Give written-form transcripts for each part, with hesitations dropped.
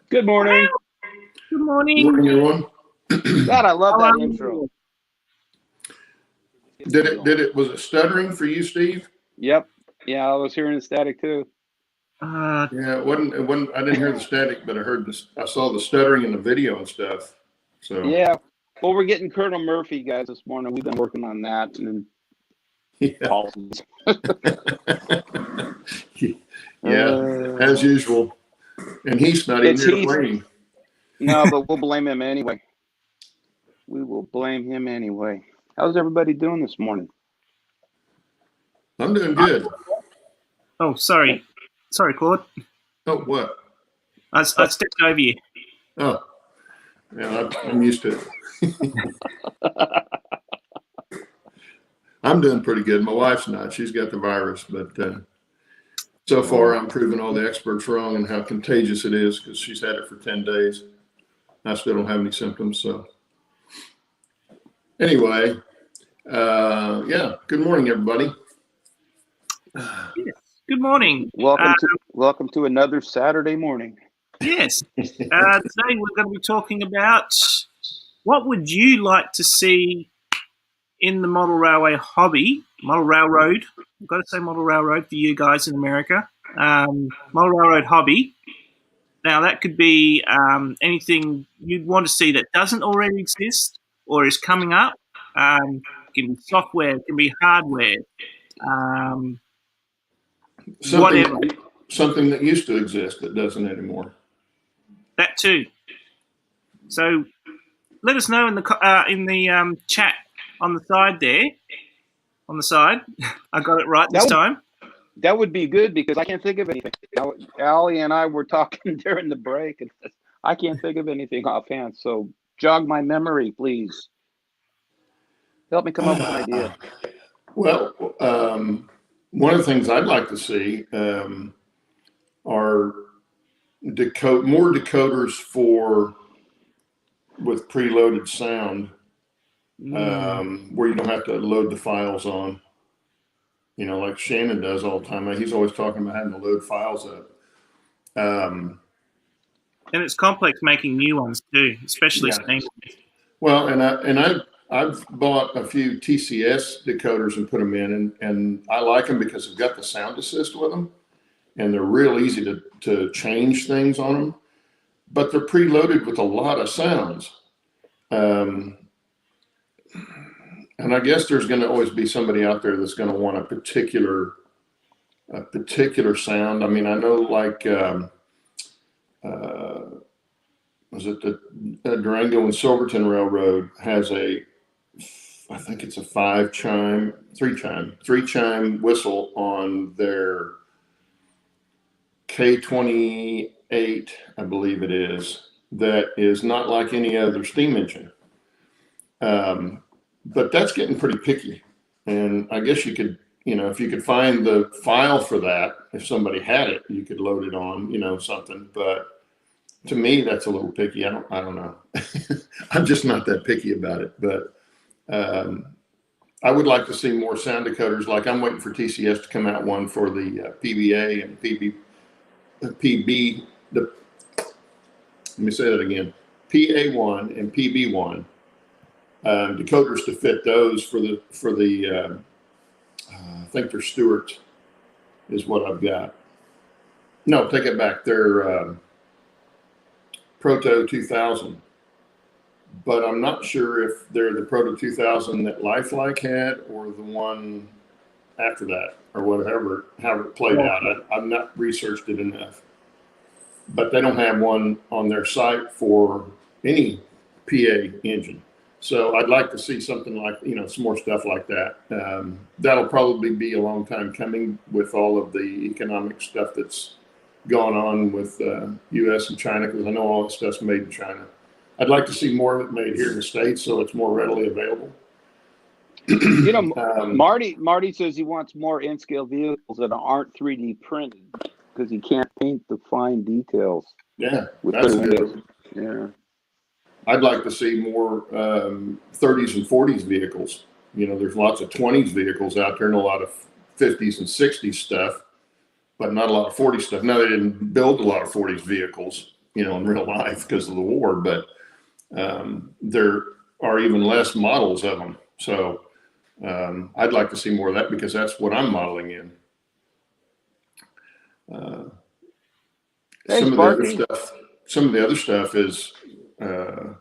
Good morning. Good morning. Good morning, everyone. God, I love that intro. Was it stuttering for you, Steve? Yep. Yeah, I was hearing the static too. Yeah, it wasn't. I didn't hear the static, but I heard this. I saw the stuttering in the video and stuff. So yeah. Well, we're getting Colonel Murphy, guys, this morning. We've been working on that and policies. Yeah, as usual. And he's not even here to blame. No, but we'll blame him anyway. We will blame him anyway. How's everybody doing this morning? I'm doing good. Oh, sorry. Sorry, Claude. Oh, what? I stepped over you. Oh, yeah, I'm used to it. I'm doing pretty good. My wife's not. She's got the virus, but so far I'm proving all the experts wrong and how contagious it is because she's had it for 10 days. I still don't have any symptoms. So anyway, yeah, good morning, everybody. Yes. Good morning. Welcome to another Saturday morning. Yes. Today we're going to be talking about what would you like to see in the model railway hobby, model railroad. I've got to say model railroad for you guys in America. Model railroad hobby. Now, that could be anything you'd want to see that doesn't already exist or is coming up. It can be software, it can be hardware, whatever. Something that used to exist that doesn't anymore. That too. So let us know in the chat on the side there. On the side, I got it right this time. That would be good because I can't think of anything. Allie and I were talking during the break, and I can't think of anything offhand. So jog my memory, please. Help me come up with an idea. Well, one of the things I'd like to see are more decoders with preloaded sound, where you don't have to load the files on. You know, like Shannon does all the time. He's always talking about having to load files up. And it's complex making new ones too, especially Steam. Well, and I've bought a few TCS decoders and put them in, and I like them because they've got the sound assist with them, and they're real easy to change things on them. But they're preloaded with a lot of sounds. And I guess there's going to always be somebody out there that's going to want a particular sound. I mean, I know like, was it the Durango and Silverton Railroad has I think it's a three chime whistle on their K28, I believe it is, that is not like any other steam engine. But that's getting pretty picky. And I guess you could, if you could find the file for that, if somebody had it, you could load it on, something. But to me, that's a little picky. I don't know. I'm just not that picky about it. But I would like to see more sound decoders. Like I'm waiting for TCS to come out one for the PBA and PB. Let me say that again. PA1 and PB1. Decoders to fit those for the I think they're Stewart is what I've got. No, take it back. They're Proto 2000, but I'm not sure if they're the Proto 2000 that Lifelike had or the one after that or whatever, however it played out. I've not researched it enough, but they don't have one on their site for any PA engine. So I'd like to see something like, some more stuff like that. That'll probably be a long time coming with all of the economic stuff that's gone on with U.S. and China, because I know all this stuff's made in China. I'd like to see more of it made here in the States so it's more readily available. Marty says he wants more N-scale vehicles that aren't 3D printed because he can't paint the fine details. Yeah, that's good. Yeah. I'd like to see more 30s and 40s vehicles. There's lots of 20s vehicles out there and a lot of 50s and 60s stuff, but not a lot of 40s stuff. Now, they didn't build a lot of 40s vehicles, in real life because of the war, but there are even less models of them. So I'd like to see more of that because that's what I'm modeling in. Hey, some Sparky. of the other stuff is, I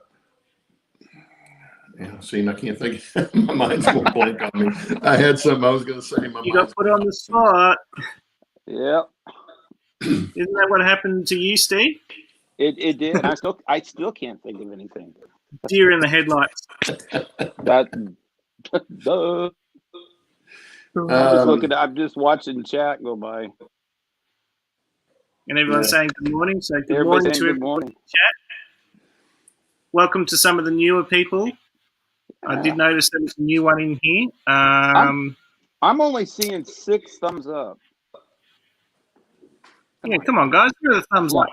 can't think. My mind's going blank on me. I had something I was going to say. You got put on the spot. Yeah, Isn't that what happened to you, Steve? it did. I still can't think of anything. Deer in the headlights. That duh. I'm just watching chat go by. And everyone's saying good morning. So good Everybody's morning saying to good morning. chat. Welcome to some of the newer people. I did notice there was a new one in here. I'm only seeing 6 thumbs up. Come on, guys. Give it a thumbs up.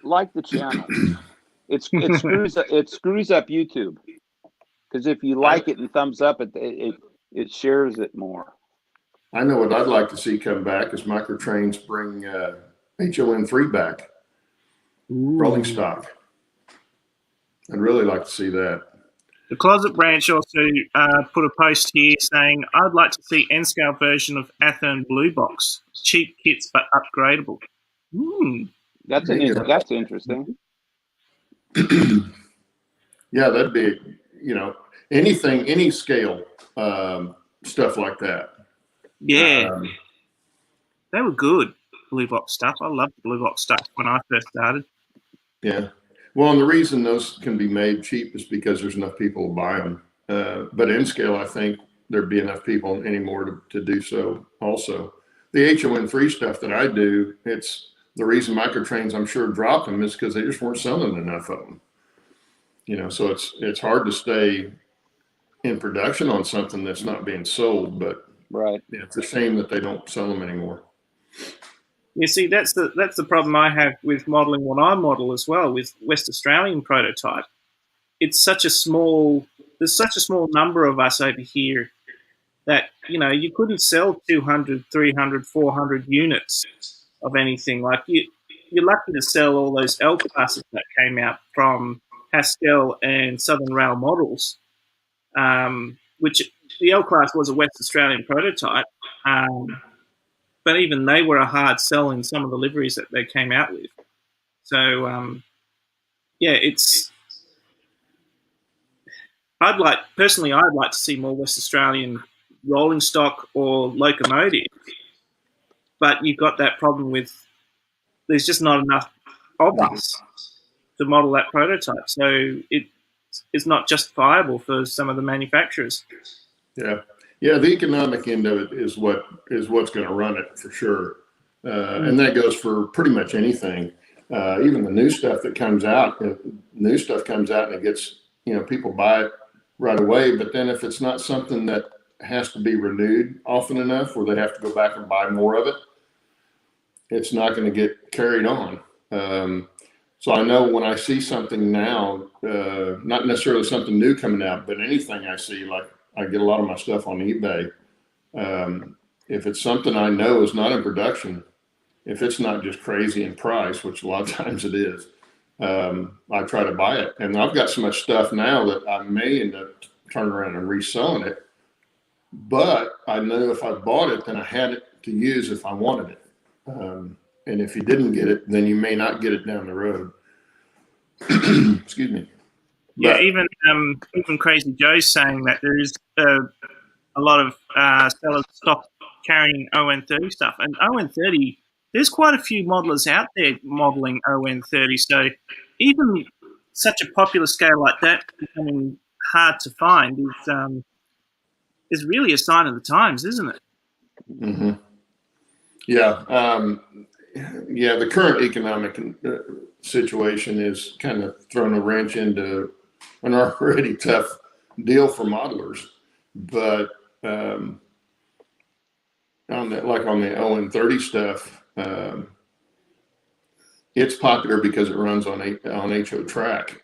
Like the channel. It screws up YouTube. Because if you like it and thumbs up, it shares it more. I know what I'd like to see come back is microtrains bring HON3 back. Ooh. Rolling stock. I'd really like to see that. The Closet Branch also put a post here saying, I'd like to see N-scale version of Athern Blue Box. Cheap kits but upgradable. That's interesting. Yeah, that'd be, anything, any scale, stuff like that. Yeah. They were good, Blue Box stuff. I loved Blue Box stuff when I first started. Yeah. Well, and the reason those can be made cheap is because there's enough people to buy them. But in scale, I think there'd be enough people anymore to do so also. The HON3 stuff that I do, it's the reason microtrains, I'm sure, dropped them is because they just weren't selling enough of them. So it's hard to stay in production on something that's not being sold, but right. It's a shame that they don't sell them anymore. You see, that's the problem I have with modelling what I model as well with West Australian prototype. There's such a small number of us over here that, you couldn't sell 200, 300, 400 units of anything. Like you're lucky to sell all those L classes that came out from Haskell and Southern Rail models, which the L class was a West Australian prototype. But even they were a hard sell in some of the liveries that they came out with. So, I'd like to see more West Australian rolling stock or locomotive. But you've got that problem with there's just not enough of us to model that prototype. So it's not justifiable for some of the manufacturers. Yeah. Yeah, the economic end of it is what's going to run it for sure, and that goes for pretty much anything. Even the new stuff that comes out, and it gets people buy it right away. But then if it's not something that has to be renewed often enough, where they have to go back and buy more of it, it's not going to get carried on. So I know when I see something now, not necessarily something new coming out, but anything I see, like. I get a lot of my stuff on eBay. If it's something I know is not in production, if it's not just crazy in price, which a lot of times it is, I try to buy it. And I've got so much stuff now that I may end up turning around and reselling it. But I know if I bought it, then I had it to use if I wanted it. And if you didn't get it, then you may not get it down the road. Excuse me. Yeah, even Crazy Joe's saying that there is a lot of sellers stop carrying ON30 stuff. And ON30, there's quite a few modelers out there modelling ON30. So even such a popular scale like that becoming hard to find is really a sign of the times, isn't it? Mm-hmm. Yeah. The current economic situation is kind of thrown a wrench into an already tough deal for modelers, but on the ON30 stuff, it's popular because it runs on HO track,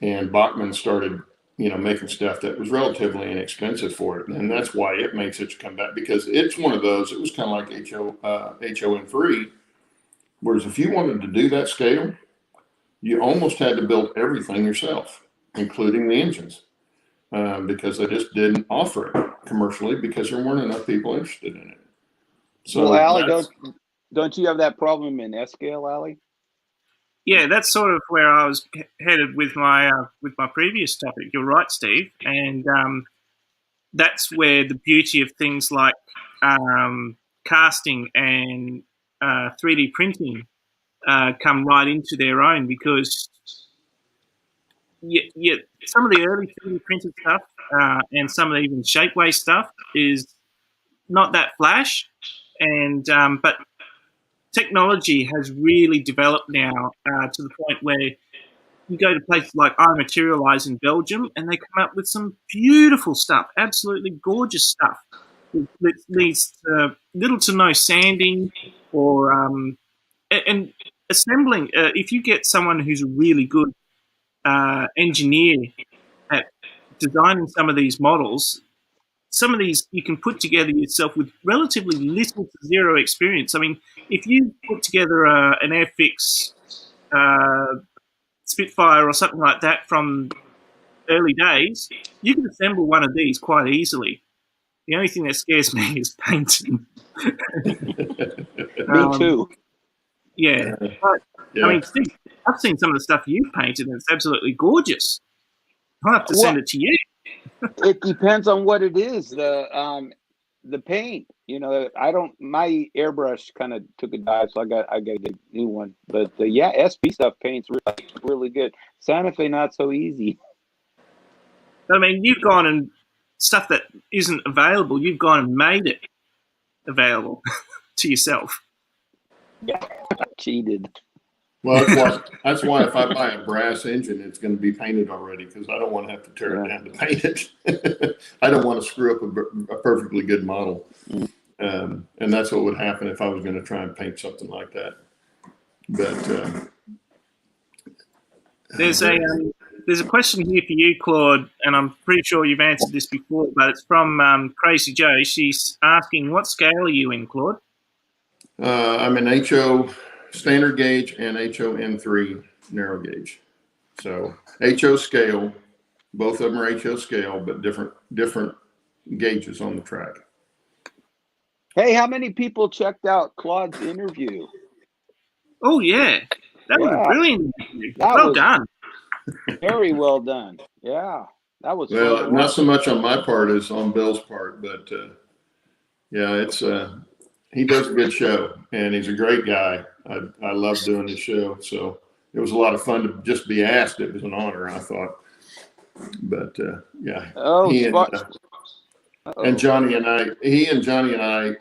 and Bachmann started making stuff that was relatively inexpensive for it. And that's why it made such a comeback, because it's one of those, it was kind of like HON3, whereas if you wanted to do that scale, you almost had to build everything yourself, including the engines, because they just didn't offer it commercially because there weren't enough people interested in it. So, well, Allie, don't you have that problem in S scale, Allie? Yeah, that's sort of where I was headed with my previous topic. You're right, Steve, and that's where the beauty of things like casting and 3D printing come right into their own, because some of the early 3D printed stuff and some of the even shapeways stuff is not that flash, and but technology has really developed now to the point where you go to places like iMaterialize in Belgium, and they come up with some beautiful stuff, absolutely gorgeous stuff that needs little to no sanding or and assembling. If you get someone who's a really good engineer at designing some of these models, some of these you can put together yourself with relatively little to zero experience. I mean, if you put together an Airfix Spitfire or something like that from early days, you can assemble one of these quite easily. The only thing that scares me is painting. Me too. Yeah. But, I mean, Steve, I've seen some of the stuff you've painted, and it's absolutely gorgeous. I'll have to send it to you. It depends on what it is. The paint, my airbrush kind of took a dive, so I got a new one. But SP stuff paints really good. Santa Fe not so easy. I mean, you've gone and stuff that isn't available, you've gone and made it available to yourself. Yeah, cheated. Well, that's why if I buy a brass engine, it's going to be painted already, because I don't want to have to tear it down to paint it. I don't want to screw up a perfectly good model. And that's what would happen if I was going to try and paint something like that. But there's a question here for you, Claude, and I'm pretty sure you've answered this before, but it's from Crazy Joe. She's asking, what scale are you in, Claude? I'm in HO standard gauge and HON3 narrow gauge. So HO scale, both of them are HO scale, but different gauges on the track. Hey, how many people checked out Claude's interview? Oh, yeah. That was a brilliant interview. Well done. Very well done. Yeah, that was well, not so much on my part as on Bill's part, but it's he does a good show, and he's a great guy. I love doing his show, so it was a lot of fun to just be asked. It was an honor, I thought. But and Johnny and I,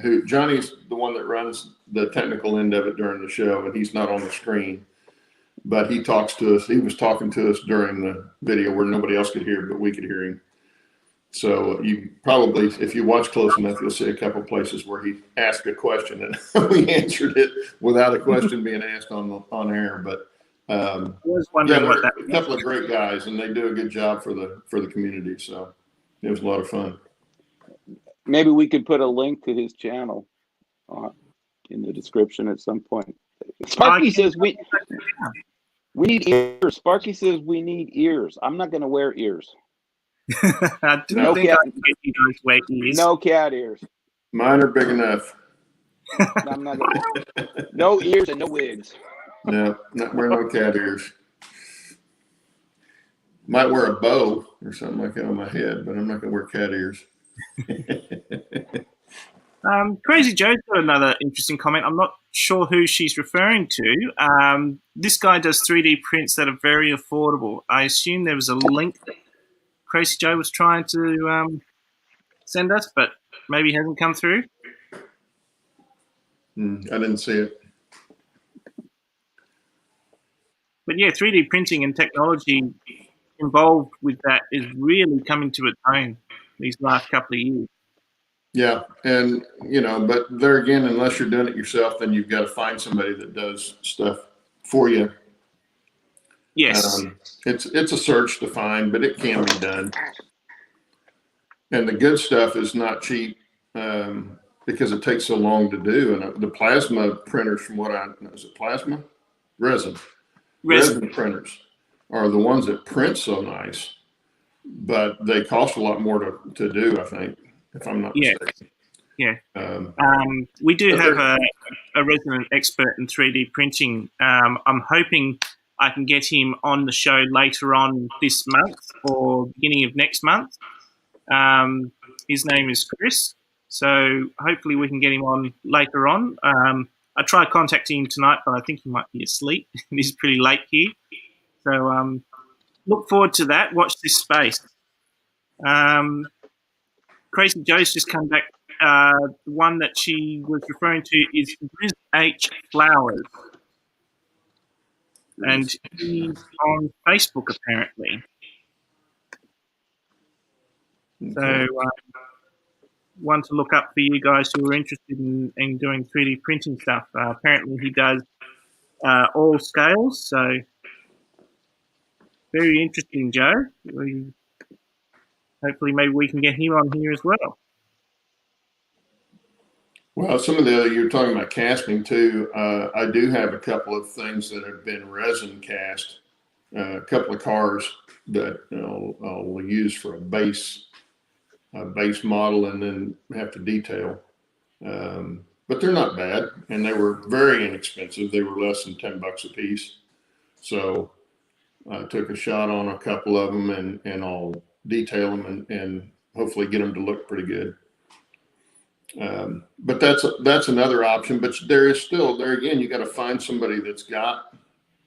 who Johnny's the one that runs the technical end of it during the show, and he's not on the screen, but he talks to us. He was talking to us during the video where nobody else could hear, but we could hear him. So you probably, if you watch close enough, you'll see a couple of places where he asked a question and we answered it without a question being asked on air. But I was wondering what that a couple of great guys, and they do a good job for the community. So it was a lot of fun. Maybe we could put a link to his channel in the description at some point. Sparky says we need ears. Sparky says we need ears. I'm not going to wear ears. I don't think I can get you those wet ears. No cat ears. Mine are big enough. I'm not gonna, no ears and no wigs. No, not wearing no cat ears. Might wear a bow or something like that on my head, but I'm not going to wear cat ears. Crazy Joe's got another interesting comment. I'm not sure who she's referring to. This guy does 3D prints that are very affordable. I assume there was a link that Crazy Joe was trying to send us, but maybe hasn't come through. I didn't see it. But yeah, 3D printing and technology involved with that is really coming to its own these last couple of years. Yeah, and but there again, unless you're doing it yourself, then you've got to find somebody that does stuff for you. Yes. It's a search to find, but it can be done. And the good stuff is not cheap because it takes so long to do. And the plasma printers, from what I know, is it plasma? Resin printers are the ones that print so nice, but they cost a lot more to do, I think, if I'm not mistaken. Yeah. We do have a resident expert in 3D printing. I'm hoping I can get him on the show later on this month or beginning of next month. His name is Chris, so hopefully we can get him on later on. I tried contacting him tonight, but I think he might be asleep. It is pretty late here. So look forward to that. Watch this space. Crazy Joe's just come back. The one that she was referring to is Riz H. Flowers. And he's on Facebook, apparently. Okay. So one to look up for you guys who are interested in doing 3D printing stuff. Apparently he does all scales, so very interesting, Joe. Hopefully maybe we can get him on here as well. Well, some of the you're talking about casting too. I do have a couple of things that have been resin cast. A couple of cars that I'll use for a base model and then have to detail. But they're not bad, and they were very inexpensive. They were less than $10 a piece. So I took a shot on a couple of them, and I'll detail them and hopefully get them to look pretty good. But that's another option. But there is still there again. You got to find somebody that's got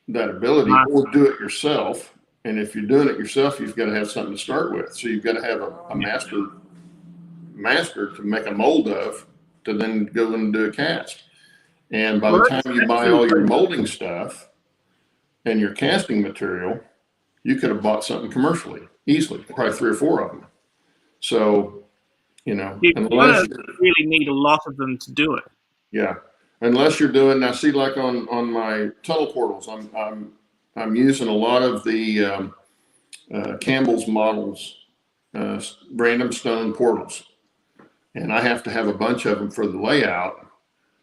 that ability, or do it yourself. And if you're doing it yourself, you've got to have something to start with. So you've got to have a master to make a mold of, to then go and do a cast. And by the time you buy all your molding stuff and your casting material, you could have bought something commercially easily, probably 3 or 4 of them. So, unless you really need a lot of them to do it. Yeah, unless you're doing now. See, like on my tunnel portals, I'm using a lot of the Campbell's models, random stone portals, and I have to have a bunch of them for the layout.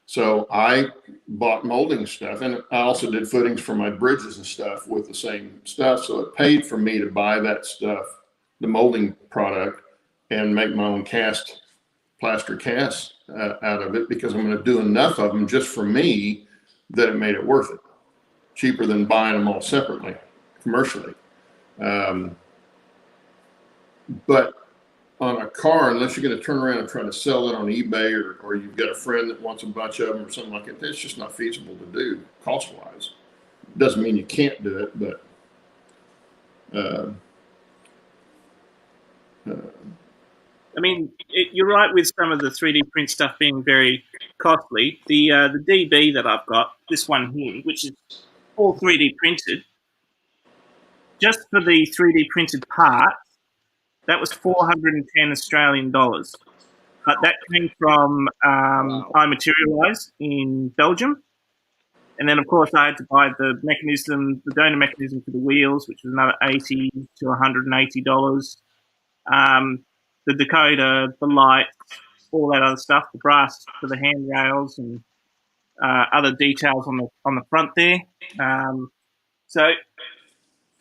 So I bought molding stuff, and I also did footings for my bridges and stuff with the same stuff. So it paid for me to buy that stuff, the molding product, and make my own plaster casts out of it, because I'm going to do enough of them just for me that it made it worth it. Cheaper than buying them all separately, commercially. But on a car, unless you're going to turn around and try to sell it on eBay, or you've got a friend that wants a bunch of them or something like that, it's just not feasible to do cost-wise. Doesn't mean you can't do it, but I mean, you're right with some of the 3D print stuff being very costly. The DB that I've got, this one here, which is all 3D printed, just for the 3D printed parts, that was 410 Australian dollars. But that came from iMaterialise in Belgium. And then, of course, I had to buy the mechanism, the donor mechanism for the wheels, which was another $80 to $180. The decoder, the light, all that other stuff, the brass for the handrails, and other details on the front there. So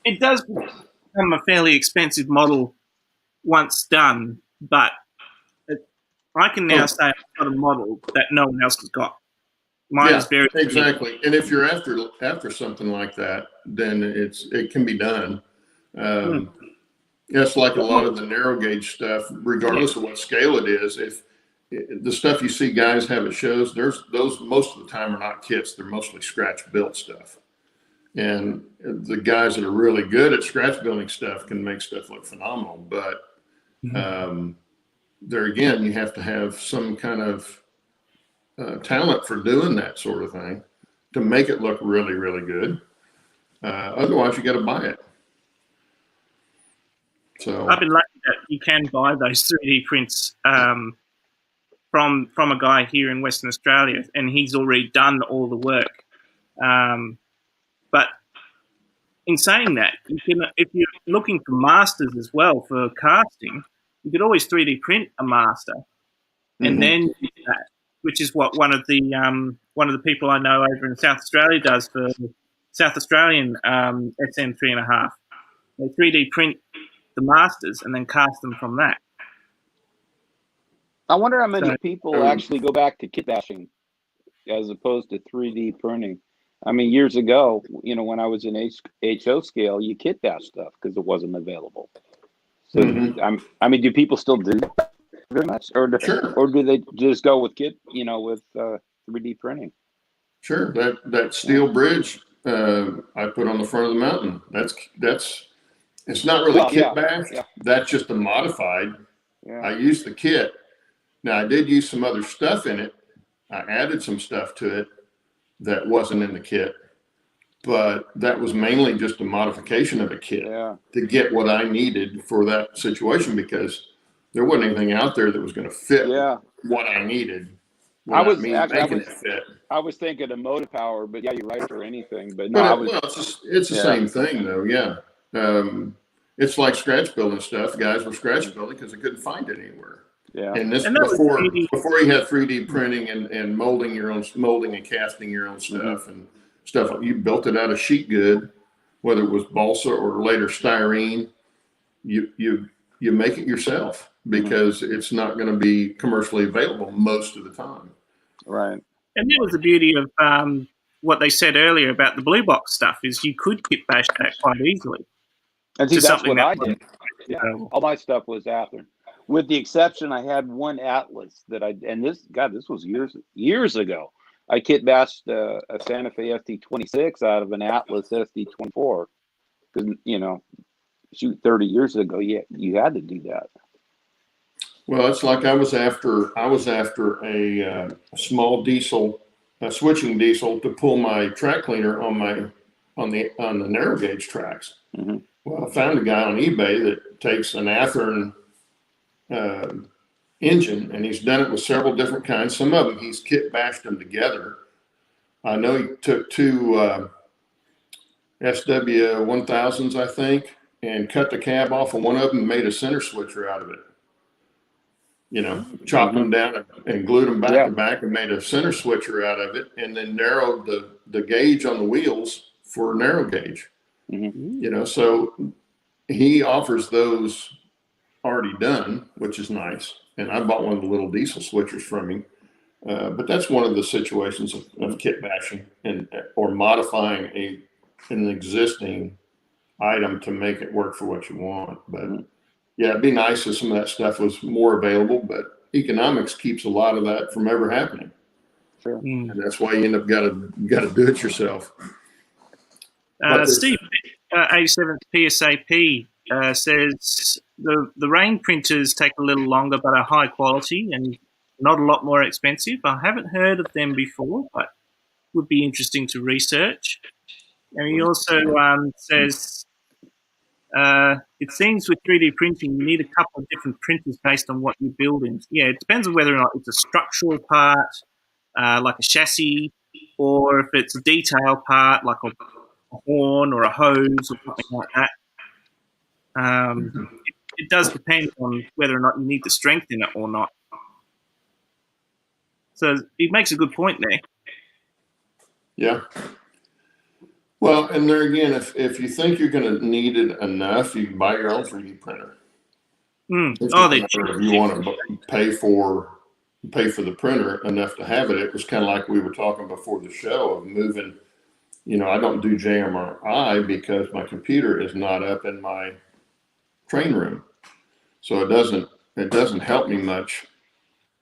it does become a fairly expensive model once done, but I can now say I've got a model that no one else has got. Mine is very exactly. Unique. And if you're after something like that, then it can be done. It's like a lot of the narrow gauge stuff, regardless of what scale it is. If the stuff you see guys have at shows, those most of the time are not kits. They're mostly scratch built stuff. And the guys that are really good at scratch building stuff can make stuff look phenomenal. But there again, you have to have some kind of talent for doing that sort of thing to make it look really, really good. Otherwise, you got to buy it. So I've been lucky that you can buy those 3D prints from a guy here in Western Australia, and he's already done all the work. But in saying that, you can, if you're looking for masters as well for casting, you could always 3D print a master and then use that, which is what one of the people I know over in South Australia does for South Australian SN 3.5. They 3D print the masters and then cast them from that. I wonder how many people actually go back to kit bashing as opposed to 3D printing. I mean, years ago, you know, when I was in HO scale, you kit bash stuff because it wasn't available. So, I mean, do people still do that very much, or do they just go with kit, you know, with 3D printing? Sure, that steel bridge I put on the front of the mountain. That's it's not really kit bash. Yeah. That's just a modified. Yeah. I used the kit. Now I did use some other stuff in it. I added some stuff to it that wasn't in the kit, but that was mainly just a modification of a kit to get what I needed for that situation, because there wasn't anything out there that was going to fit what I needed. I was thinking of motive power, but yeah, you're right for anything. But no, it's the same thing though. Yeah, it's like scratch building stuff. Guys were scratch building because they couldn't find it anywhere. Yeah, and this before you had 3D printing and molding and casting your own stuff and stuff. You built it out of sheet good, whether it was balsa or later styrene. You make it yourself because it's not going to be commercially available most of the time. Right. And that was the beauty of what they said earlier about the blue box stuff, is you could kit bash that quite easily. And see, that's what I did. Yeah, all my stuff was after. With the exception, I had one Atlas that this was years ago. I kit bashed a Santa Fe SD26 out of an Atlas SD24. Because, you know, 30 years ago, you had to do that. Well, it's like I was after a small diesel, a switching diesel to pull my track cleaner on the narrow gauge tracks. Well, I found a guy on eBay that takes an Athearn engine, and he's done it with several different kinds. Some of them he's kit bashed them together. I know he took two SW1000s, I think, and cut the cab off of one of them and made a center switcher out of it. You know, chopped them down and glued them back to back and made a center switcher out of it, and then narrowed the gauge on the wheels for narrow gauge. You know, so he offers those already done, which is nice. And I bought one of the little diesel switchers from him. But that's one of the situations of kit bashing or modifying an existing item to make it work for what you want. But yeah, it'd be nice if some of that stuff was more available, but economics keeps a lot of that from ever happening. Sure. And that's why you end up got to do it yourself. Steve, A7 PSAP says the rain printers take a little longer but are high quality and not a lot more expensive. I haven't heard of them before, but would be interesting to research. And he also says it seems with 3D printing you need a couple of different printers based on what you're building. Yeah, it depends on whether or not it's a structural part, like a chassis, or if it's a detail part like a horn or a hose or something like that. It does depend on whether or not you need the strength in it or not. So he makes a good point there. Yeah. Well, and there again, if you think you're going to need it enough, you can buy your own 3D printer. If you want to pay for the printer enough to have it. It was kind of like we were talking before the show of moving. You know, I don't do JMRI because my computer is not up in my train room, so it doesn't help me much,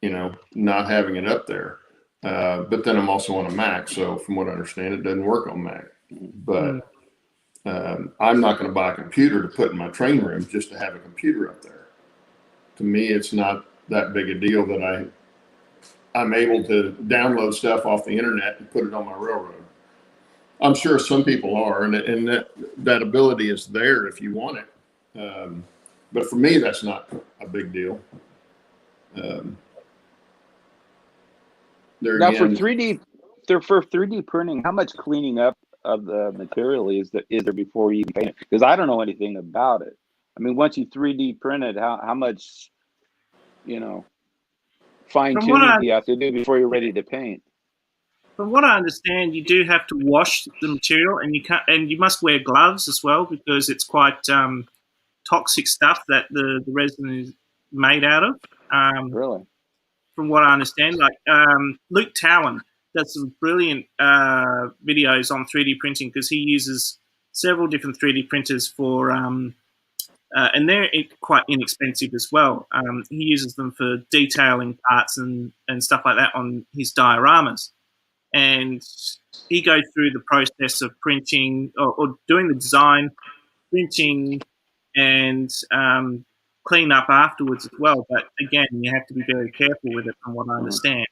you know, not having it up there. But then I'm also on a Mac, so from what I understand, it doesn't work on Mac. But I'm not going to buy a computer to put in my train room just to have a computer up there. To me, it's not that big a deal that I'm able to download stuff off the internet and put it on my railroad. I'm sure some people are, and that ability is there if you want it. But for me, that's not a big deal. Now, for 3D printing, how much cleaning up of the material is there before you paint it? Because I don't know anything about it. I mean, once you 3D print it, how much, fine From what tuning I do you have to do before you're ready to paint? From what I understand, you do have to wash the material, and you must wear gloves as well because it's quite toxic stuff that the resin is made out of. Really? From what I understand, like Luke Towan does some brilliant videos on 3D printing because he uses several different 3D printers for, and they're quite inexpensive as well. He uses them for detailing parts and stuff like that on his dioramas. And he goes through the process of printing or doing the design, printing, and clean up afterwards as well. But again, you have to be very careful with it, from what I understand.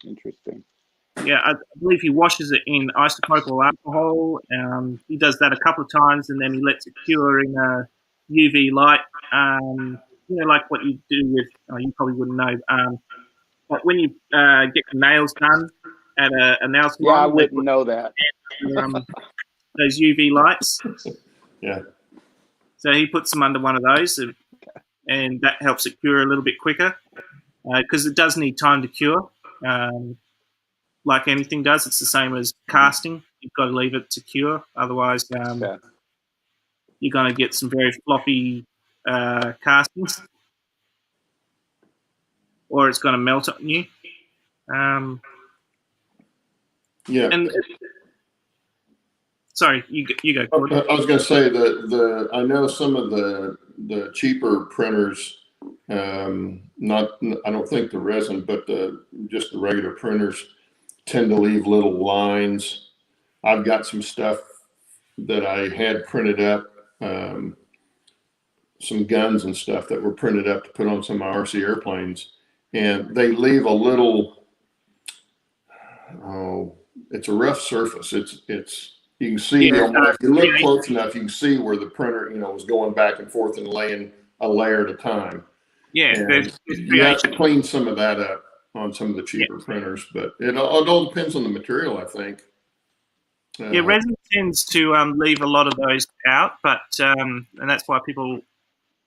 Interesting. Yeah, I believe he washes it in isopropyl alcohol. He does that a couple of times, and then he lets it cure in a UV light. Like what you do with, you probably wouldn't know. Like when you get your nails done at a nail salon. Yeah, I wouldn't know that. Those UV lights. Yeah. So he puts them under one of those, and that helps it cure a little bit quicker because it does need time to cure. Like anything does, it's the same as casting. You've got to leave it to cure, otherwise you're going to get some very floppy castings, or it's going to melt on you. Yeah. And sorry, you go, Claude. I was going to say that I know some of the cheaper printers, I don't think the resin, but just the regular printers tend to leave little lines. I've got some stuff that I had printed up, some guns and stuff that were printed up to put on some of my RC airplanes, and they leave a little, it's a rough surface. It's you can see, if you look close enough, you can see where the printer, was going back and forth and laying a layer at a time. Yeah, you have to clean some of that up on some of the cheaper printers, but it all depends on the material, I think. Resin tends to leave a lot of those out, but and that's why people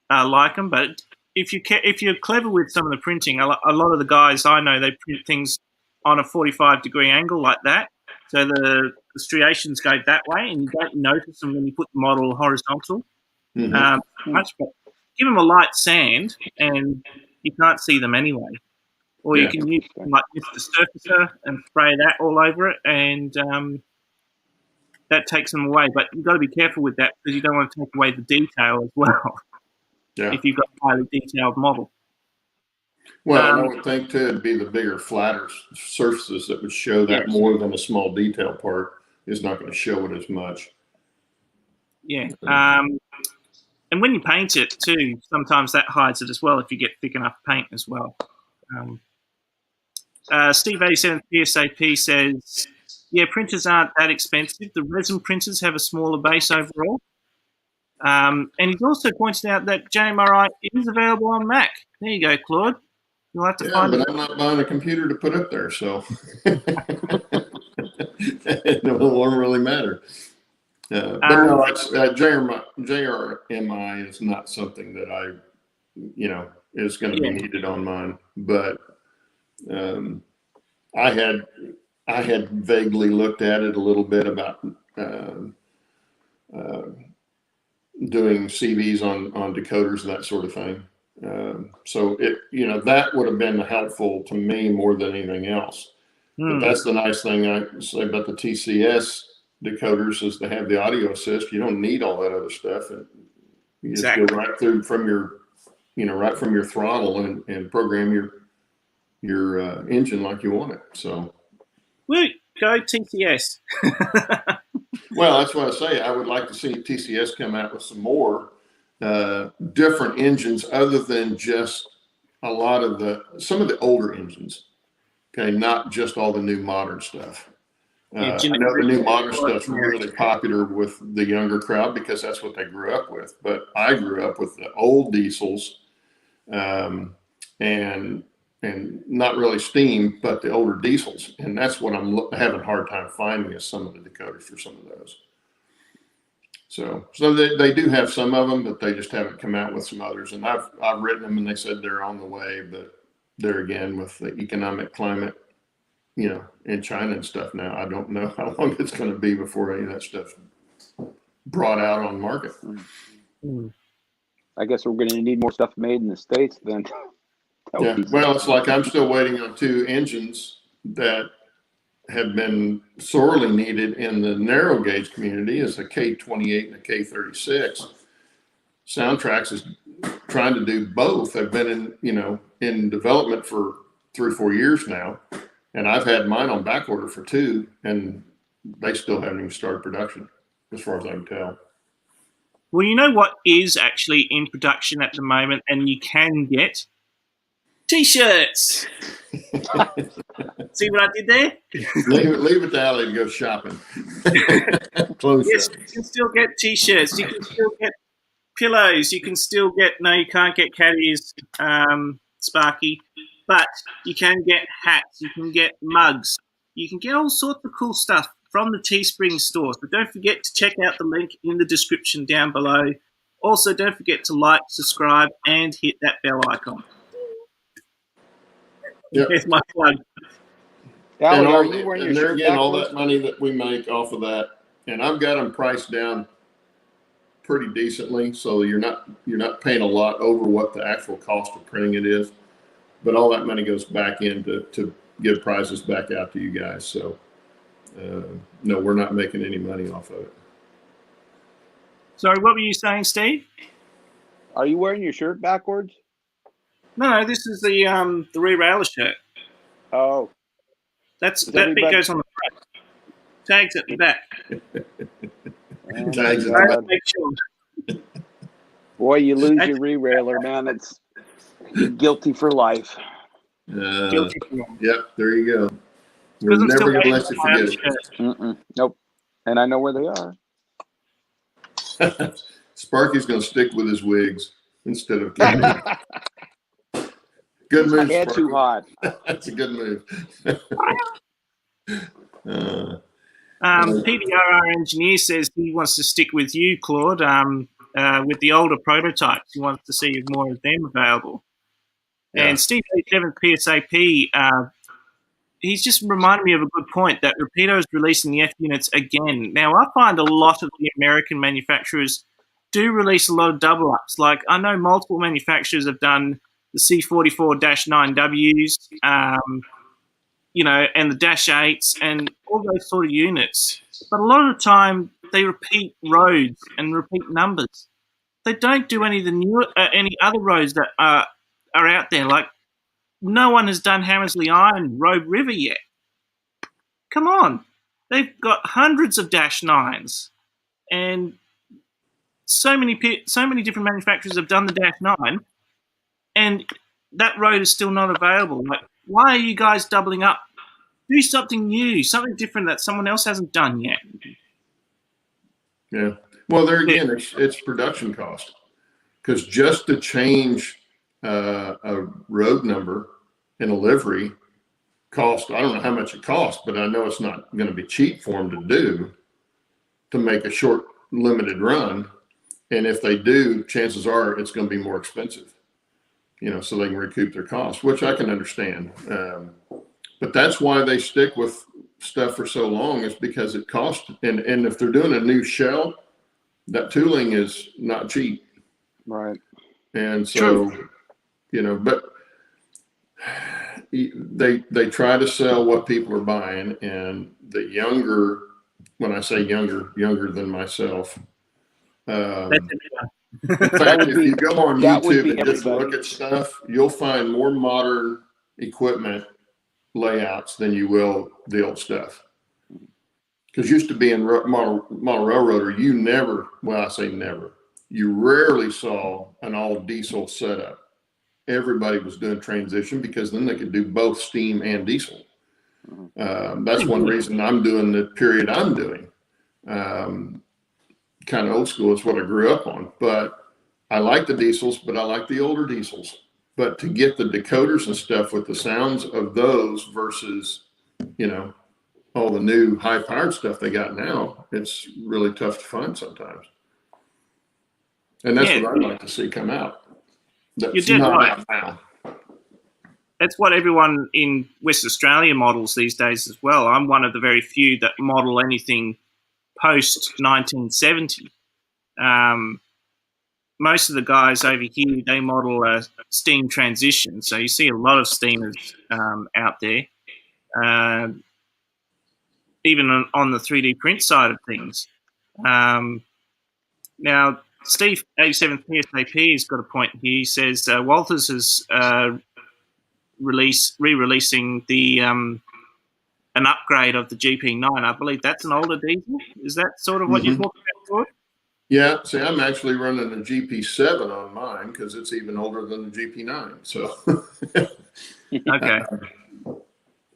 like them. But if you're clever with some of the printing, a lot of the guys I know, they print things on a 45-degree angle like that, so the striations go that way, and you don't notice them when you put the model horizontal. Much, but give them a light sand, and you can't see them anyway. Or you can use like Mr. Surfacer and spray that all over it, and that takes them away. But you've got to be careful with that because you don't want to take away the detail as well. Yeah. If you've got a highly detailed model. Well, I would think too, it'd be the bigger, flatter surfaces that would show that more than a small detail part is not going to show it as much. Yeah. And when you paint it too, sometimes that hides it as well if you get thick enough paint as well. Steve 87 PSAP says, printers aren't that expensive. The resin printers have a smaller base overall. And he's also pointed out that JMRI is available on Mac. There you go, Claude. You'll have to find it. But I'm not buying a computer to put up there, so it won't really matter. But no, it's, JRMI is not something that is going to be needed on mine. But I had vaguely looked at it a little bit about doing CVs on decoders and that sort of thing. So that would have been helpful to me more than anything else. But that's the nice thing I say about the TCS decoders is they have the audio assist. You don't need all that other stuff, and you just go right through from your, right from your throttle and program your engine like you want it. So, well, go TCS. Well, that's what I say. I would like to see TCS come out with some more different engines other than just some of the older engines. Okay, not just all the new modern stuff. I know the new modern stuff's really popular with the younger crowd because that's what they grew up with. But I grew up with the old diesels, and and not really steam, but the older diesels. And that's what I'm having a hard time finding is some of the decoders for some of those. So they do have some of them, but they just haven't come out with some others. And I've written them, and they said they're on the way, but there again with the economic climate, in China and stuff now, I don't know how long it's going to be before any of that stuff's brought out on market. I guess we're going to need more stuff made in the States then. Yeah, well, it's like I'm still waiting on 2 engines that have been sorely needed in the narrow gauge community, is a K28 and a K36. Soundtrax is trying to do both. They've been in development for 3 or 4 years now, and I've had mine on back order for 2, and they still haven't even started production, as far as I can tell. Well, you know what is actually in production at the moment, and you can get T-shirts. See what I did there? Leave it to Allie to go shopping. Yes, you can still get T-shirts. You can still get pillows. You can still get. No, you can't get caddies, Sparky, but you can get hats. You can get mugs. You can get all sorts of cool stuff from the Teespring store. So don't forget to check out the link in the description down below. Also, don't forget to like, subscribe, and hit that bell icon. Yep. There's my plug. Allie, are you wearing your shirt again, all backwards? that money that we make off of that, and I've got them priced down pretty decently, so you're not paying a lot over what the actual cost of printing it is. But all that money goes back in to give prizes back out to you guys. So no, we're not making any money off of it. Sorry, what were you saying, Steve? Are you wearing your shirt backwards? No, this is the re-railer shirt. Oh, That bit goes on the front. Tags at the back. Tags at the back. Make sure. Boy, you lose your re-railer, man. It's guilty for life. Guilty for life. Yep, there you go. We're never going to let you forget it. Nope. And I know where they are. Sparky's going to stick with his wigs instead of getting Good move, Sparky. Too hot. That's a good move. PBRR engineer says he wants to stick with you, Claude, with the older prototypes. He wants to see if more of them available. Yeah. And Steve 7th PSAP, he's just reminded me of a good point that Rapido is releasing the F units again. Now, I find a lot of the American manufacturers do release a lot of double ups. Like, I know multiple manufacturers have done the C44-9Ws, and the Dash 8s and all those sort of units. But a lot of the time, they repeat roads and repeat numbers. They don't do any of the any other roads that are out there. Like, no one has done Hammersley Iron Road River yet. Come on. They've got hundreds of Dash 9s. And so many different manufacturers have done the Dash 9, and that road is still not available. Like, why are you guys doubling up? Do something new, something different that someone else hasn't done yet. Yeah. Well, there again, it's production cost. Because just to change a road number in a livery cost, I don't know how much it costs, but I know it's not going to be cheap for them to do to make a short, limited run. And if they do, chances are it's going to be more expensive, so they can recoup their costs, which I can understand. But that's why they stick with stuff for so long, is because it costs. And if they're doing a new shell, that tooling is not cheap. Right. And so, but they try to sell what people are buying. And the younger, when I say younger than myself, in fact, if you go on YouTube and just look at stuff, you'll find more modern equipment layouts than you will the old stuff. Because used to be in model railroader, you rarely saw an all diesel setup. Everybody was doing transition because then they could do both steam and diesel. That's one reason I'm doing the period I'm doing. Kind of old school is what I grew up on, but I like the diesels, but I like the older diesels. But to get the decoders and stuff with the sounds of those versus, all the new high-powered stuff they got now, it's really tough to find sometimes. And that's what I'd like to see come out. That's You're dead not right. out now. That's what everyone in West Australia models these days as well. I'm one of the very few that model anything post 1970. Most of the guys over here, they model a steam transition. So you see a lot of steamers out there, even on the 3D print side of things. Now, Steve, 87th PSAP, has got a point here. He says Walters is re-releasing the an upgrade of the GP9. I believe that's an older diesel. Is that sort of what you're talking about, George? Yeah, see, I'm actually running a GP7 on mine because it's even older than the GP9. So, okay.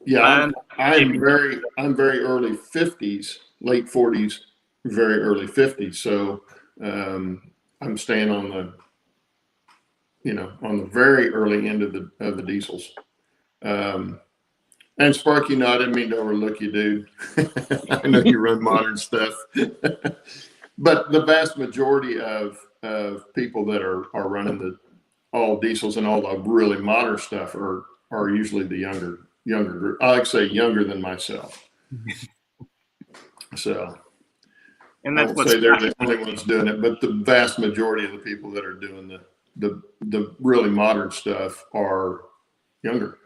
Yeah, I'm very early 50s, late 40s, very early 50s. So I'm staying on the very early end of the diesels. And Sparky, no, I didn't mean to overlook you, dude. I know you run modern stuff. But the vast majority of people that are running the all diesels and all the really modern stuff are usually the younger group. I like to say younger than myself. So, and that's I would say they're the only ones doing it. But the vast majority of the people that are doing the really modern stuff are younger,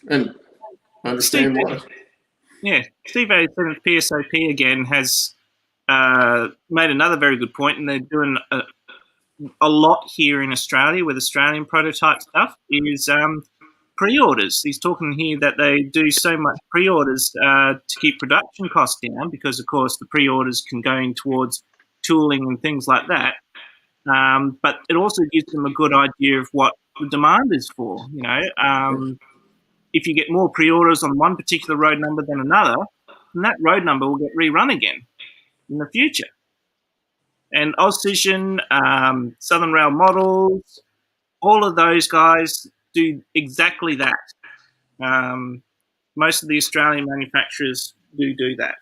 and understand why. Yeah, Steve 87th PSAP again has made another very good point, and they're doing a lot here in Australia with Australian prototype stuff is pre-orders. He's talking here that they do so much pre-orders to keep production costs down because, of course, the pre-orders can go in towards tooling and things like that. But it also gives them a good idea of what the demand is for. If you get more pre-orders on one particular road number than another, then that road number will get rerun again in the future. And Ozcision, Southern Rail Models, all of those guys do exactly that. Most of the Australian manufacturers do that,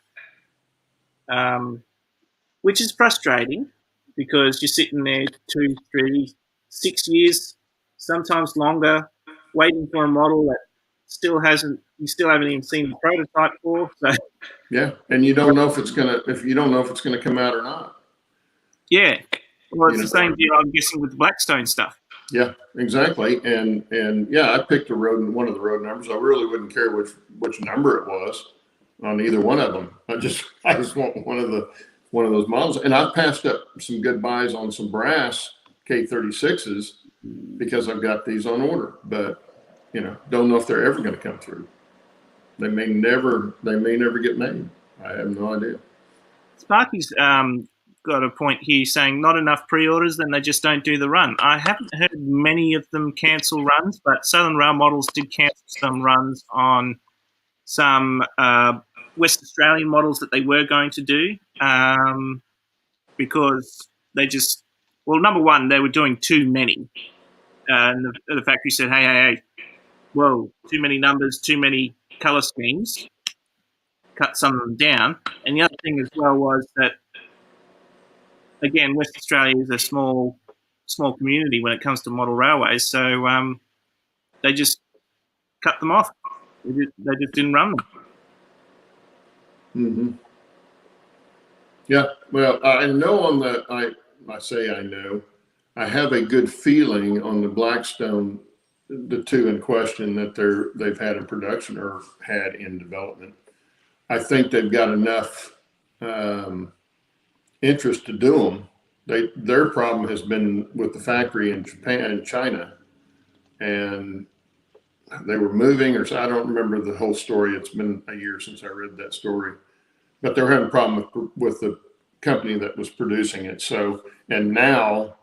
which is frustrating because you're sitting there 2, 3, 6 years, sometimes longer, waiting for a model that you still haven't even seen the prototype for. So yeah, and you don't know if it's gonna come out or not. Yeah, well, it's the same deal, I'm guessing, with the Blackstone stuff. Yeah, exactly. And yeah, I picked one of the road numbers. I really wouldn't care which number it was on either one of them. I just want one of those models. And I've passed up some good buys on some brass K36s because I've got these on order, but don't know if they're ever going to come through. They may never get made. I have no idea. Sparky's got a point here saying not enough pre-orders, then they just don't do the run. I haven't heard many of them cancel runs, but Southern Rail Models did cancel some runs on some West Australian models that they were going to do because they just, well, number one, they were doing too many. And the factory said, hey, whoa, too many numbers, too many colour schemes, cut some of them down. And the other thing as well was that, again, West Australia is a small community when it comes to model railways, so they just cut them off. They just didn't run them. Mm-hmm. Yeah, well, I know I say I know. I have a good feeling on the Blackstone, the two in question that they've had in production or had in development. I think they've got enough interest to do them. Their problem has been with the factory in Japan and China, and they were moving, or I don't remember the whole story. It's been a year since I read that story, but they were having a problem with the company that was producing it. So, and now,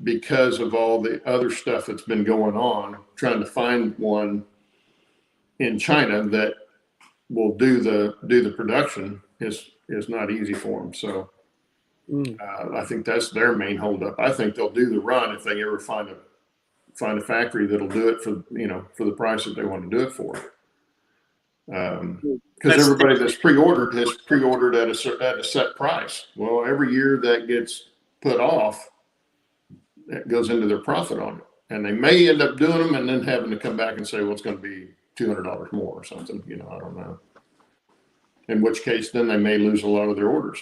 because of all the other stuff that's been going on, trying to find one in China that will do the production is not easy for them. So I think that's their main holdup. I think they'll do the run if they ever find find a factory that'll do it for for the price that they want to do it for. Because everybody that's pre-ordered has pre-ordered at a set price. Well, every year that gets put off, that goes into their profit on it, and they may end up doing them and then having to come back and say, well, it's going to be $200 more or something. I don't know. In which case, then they may lose a lot of their orders.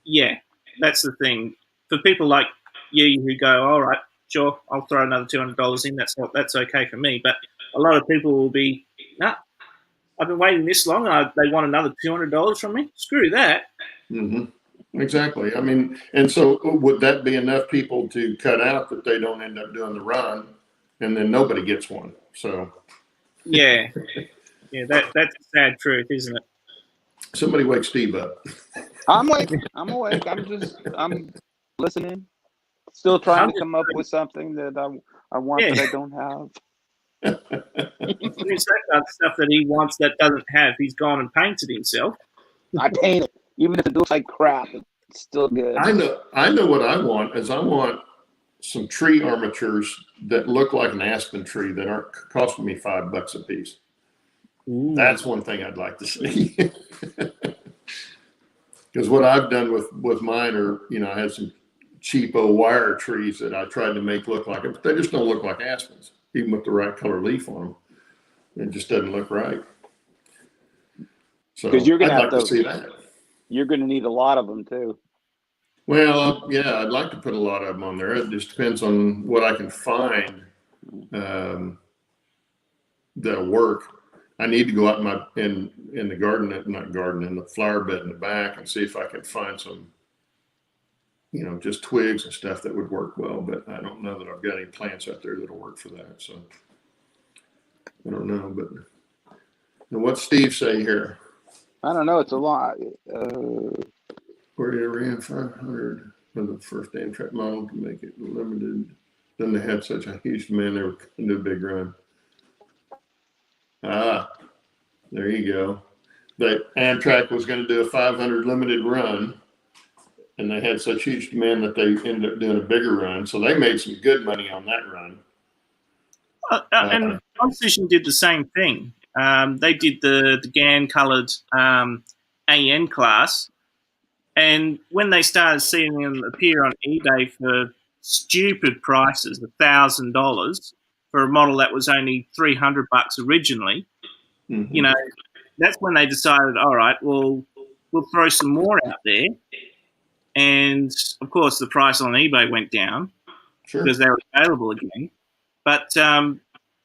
Yeah, that's the thing. For people like you who go, all right, sure, I'll throw another $200 in. That's okay for me. But a lot of people will be, nah, I've been waiting this long. They want another $200 from me. Screw that. Mm-hmm. Exactly. I mean, and so would that be enough people to cut out that they don't end up doing the run, and then nobody gets one? So. Yeah, that's a sad truth, isn't it? Somebody wake Steve up. I'm awake. I'm I'm listening. Still trying to come up with something that I want that I don't have. He's got stuff that he wants that doesn't have. He's gone and painted himself. I paint it, even if it looks like crap. It's still good. I know what I want is I want some tree armatures that look like an aspen tree that aren't costing me $5 a piece. Ooh. That's one thing I'd like to see. Because what I've done with mine are, I had some cheapo wire trees that I tried to make look like it, but they just don't look like aspens, even with the right color leaf on them. It just doesn't look right. So because you're gonna I'd have like to see that. You're going to need a lot of them too. Well, yeah, I'd like to put a lot of them on there. It just depends on what I can find that'll work. I need to go out in the garden, in the flower bed in the back, and see if I can find some, just twigs and stuff that would work well. But I don't know that I've got any plants out there that'll work for that. So I don't know. But what's Steve say here? I don't know. It's a lot. Where they ran 500 for the first Amtrak model to make it limited. Then they had such a huge demand, they were going to do a big run. There you go. The Amtrak was going to do a 500 limited run, and they had such huge demand that they ended up doing a bigger run. So they made some good money on that run. And Constitution did the same thing. They did the GAN-coloured AN class, and when they started seeing them appear on eBay for stupid prices, $1,000 for a model that was only $300 originally, that's when they decided, all right, well, we'll throw some more out there. And of course, the price on eBay went down because they were available again. But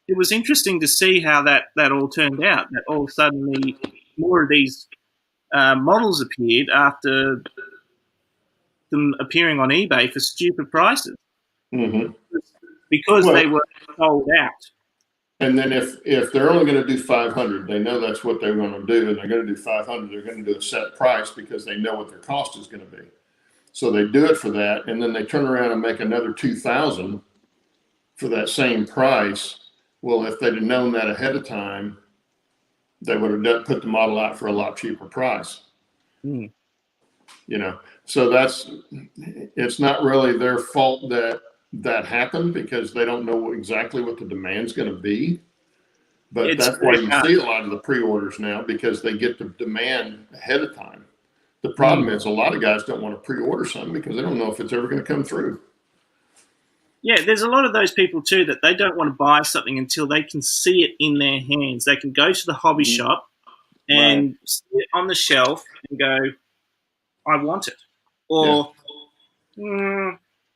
it was interesting to see how that all turned out. That all of a sudden, more of these models appeared after them appearing on eBay for stupid prices because they were sold out. And then if they're only going to do 500, they know that's what they're going to do, and they're going to do 500. They're going to do a set price because they know what their cost is going to be. So they do it for that, and then they turn around and make another 2,000 for that same price. Well, if they'd have known that ahead of time, they would have put the model out for a lot cheaper price. So it's not really their fault that happened because they don't know exactly what the demand's going to be. But that's why you see a lot of the pre-orders now, because they get the demand ahead of time. The problem is a lot of guys don't want to pre-order something because they don't know if it's ever going to come through. Yeah, there's a lot of those people too that they don't want to buy something until they can see it in their hands. They can go to the hobby shop and see it on the shelf and go, I want it. Or,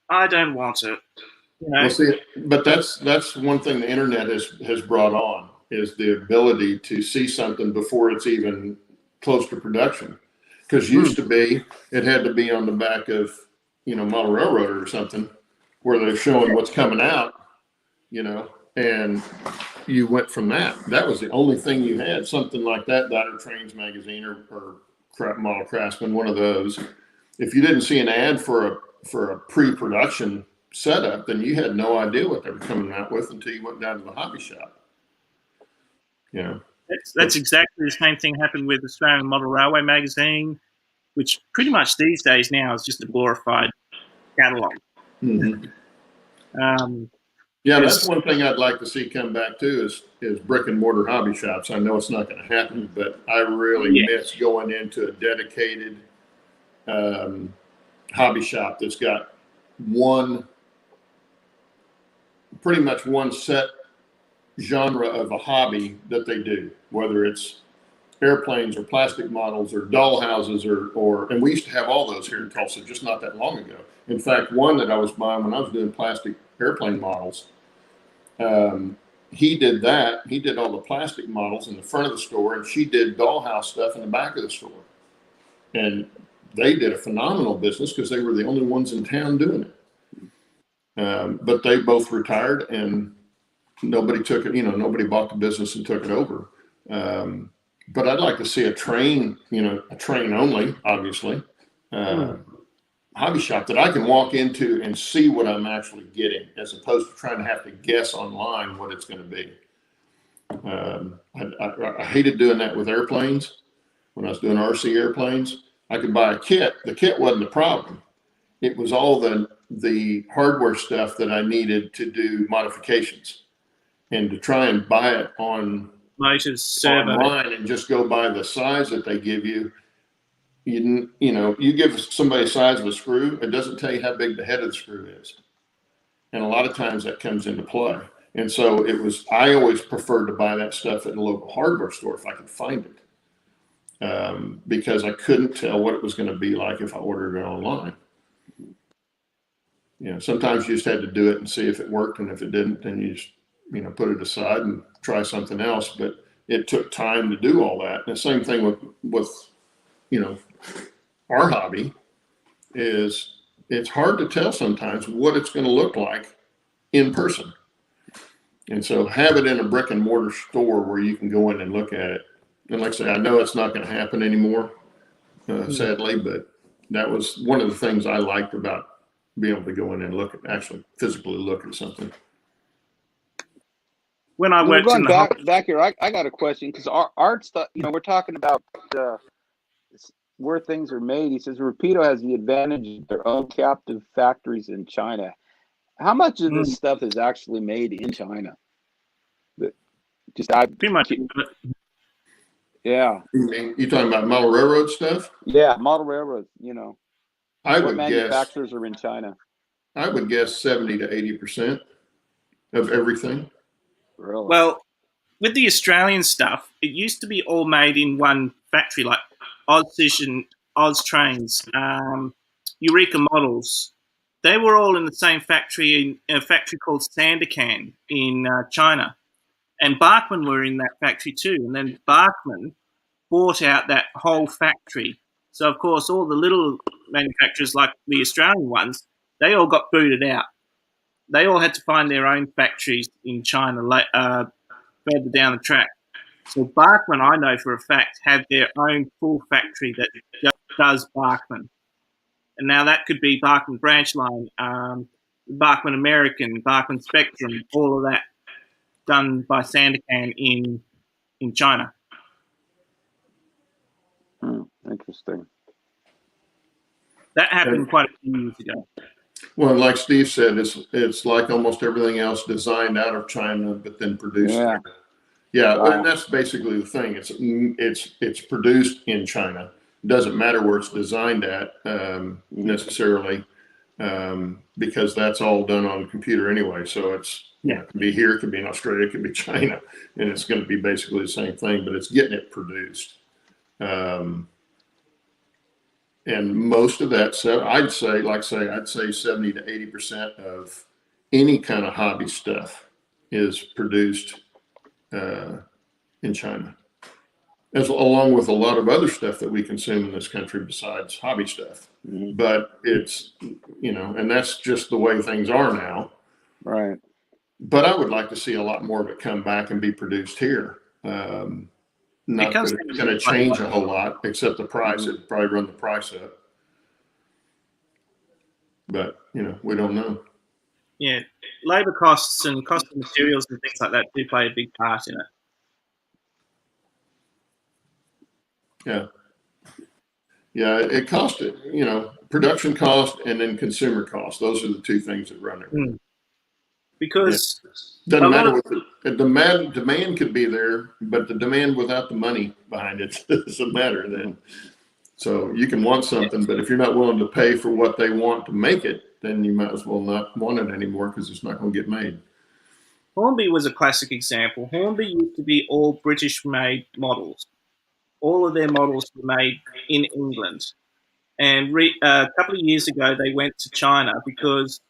I don't want it. Well, see, but that's one thing the internet has brought on, is the ability to see something before it's even close to production. Because used to be, it had to be on the back of, Model Railroader or something, where they're showing what's coming out, and you went from that. That was the only thing you had, something like that, or Trains magazine or Model Craftsman, one of those. If you didn't see an ad for a pre-production setup, then you had no idea what they were coming out with until you went down to the hobby shop. That's exactly the same thing happened with Australian Model Railway magazine, which pretty much these days now is just a glorified catalogue. Yeah, that's one thing I'd like to see come back too is brick and mortar hobby shops. I know it's not going to happen, but I really miss going into a dedicated hobby shop that's got pretty much one set genre of a hobby that they do, whether it's airplanes or plastic models or doll houses and we used to have all those here in Tulsa just not that long ago. In fact, one that I was buying when I was doing plastic airplane models, he did that. He did all the plastic models in the front of the store, and she did dollhouse stuff in the back of the store. And they did a phenomenal business because they were the only ones in town doing it. But they both retired, and nobody took it. Nobody bought the business and took it over. But I'd like to see a train only, obviously, hobby shop that I can walk into and see what I'm actually getting, as opposed to trying to have to guess online what it's going to be. I hated doing that with airplanes. When I was doing RC airplanes, I could buy a kit. The kit wasn't the problem. It was all the hardware stuff that I needed to do modifications, and to try and buy it online and just go by the size that they give you. You give somebody the size of a screw, it doesn't tell you how big the head of the screw is. And a lot of times that comes into play. And so I always preferred to buy that stuff at a local hardware store if I could find it. Because I couldn't tell what it was going to be like if I ordered it online. Sometimes you just had to do it and see if it worked. And if it didn't, then you just, put it aside and try something else. But it took time to do all that. And the same thing with our hobby is it's hard to tell sometimes what it's going to look like in person. And so have it in a brick and mortar store where you can go in and look at it. And like I say, I know it's not going to happen anymore, sadly, but that was one of the things I liked about being able to go in and actually physically look at something. When I went back here, I got a question, because our art stuff, we're talking about where things are made. He says Rapido has the advantage of their own captive factories in China. How much of this stuff is actually made in China? Pretty much. Yeah. You talking about model railroad stuff? Yeah, model railroads. What manufacturers are in China? I would guess 70 to 80% of everything. Really? Well, with the Australian stuff, it used to be all made in one factory, like Ozfish and Oztrains, Eureka Models. They were all in the same factory, in a factory called Sandakan in China. And Bachmann were in that factory too. And then Bachmann bought out that whole factory. So, of course, all the little manufacturers, like the Australian ones, they all got booted out. They all had to find their own factories in China further down the track. So Bachmann, I know for a fact, have their own full factory that just does Bachmann. And now that could be Bachmann Branch Line, Bachmann American, Bachmann Spectrum, all of that done by Sandakan in China. Interesting. That happened quite a few years ago. Well, like Steve said, it's like almost everything else, designed out of China, but then produced there. Yeah, wow. And that's basically the thing. It's produced in China. It doesn't matter where it's designed at necessarily, because that's all done on the computer anyway. So it could be here, it could be in Australia, it could be China, and it's going to be basically the same thing, but it's getting it produced. And most of that, so I'd say 70 to 80% of any kind of hobby stuff is produced in China, along with a lot of other stuff that we consume in this country besides hobby stuff. Mm-hmm. But it's, and that's just the way things are now. Right. But I would like to see a lot more of it come back and be produced here. Not that it's going to change a whole lot, except the price. It'd probably run the price up. But, we don't know. Yeah, labor costs and cost of materials and things like that do play a big part in it. Yeah. Yeah, it cost it, production cost and then consumer cost. Those are the two things that run it. because doesn't matter what the demand could be there, but the demand without the money behind it doesn't matter then. So you can want something, but if you're not willing to pay for what they want to make it, then you might as well not want it anymore because it's not going to get made. Hornby was a classic example. Hornby used to be all British-made models. All of their models were made in England. And a couple of years ago, they went to China because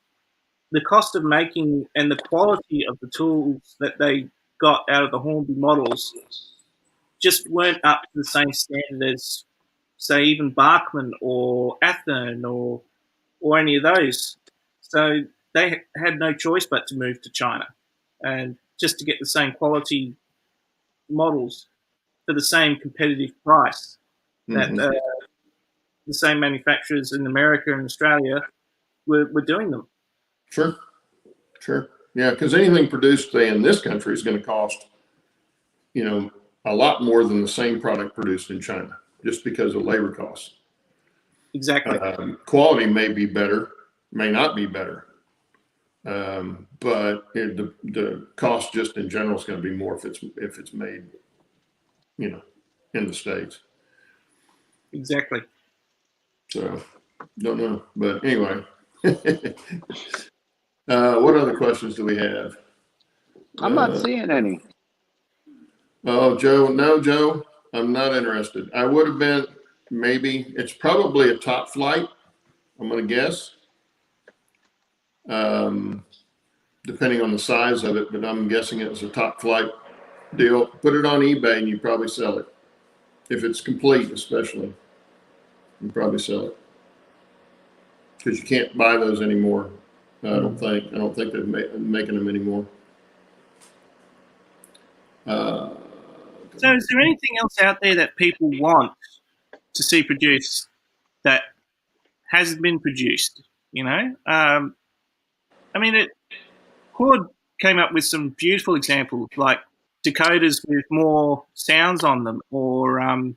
the cost of making and the quality of the tools that they got out of the Hornby models just weren't up to the same standard as, say, even Bachmann or Athearn or any of those. So they had no choice but to move to China, and just to get the same quality models for the same competitive price that the same manufacturers in America and Australia were doing them. Sure. Yeah, because anything produced, say, in this country is going to cost, a lot more than the same product produced in China, just because of labor costs. Exactly. Quality may be better, may not be better, but the cost just in general is going to be more if it's made, in the States. Exactly. So, don't know, but anyway. What other questions do we have? I'm not seeing any. Oh, Joe, no, Joe, I'm not interested. I would have been, maybe. It's probably a top flight, I'm going to guess. Depending on the size of it, but I'm guessing it was a top flight deal. Put it on eBay and you probably sell it. If it's complete, especially, you probably sell it. Because you can't buy those anymore. I don't think they're making them anymore. So is there anything else out there that people want to see produced that hasn't been produced? Claude came up with some beautiful examples, like Dakotas with more sounds on them, or I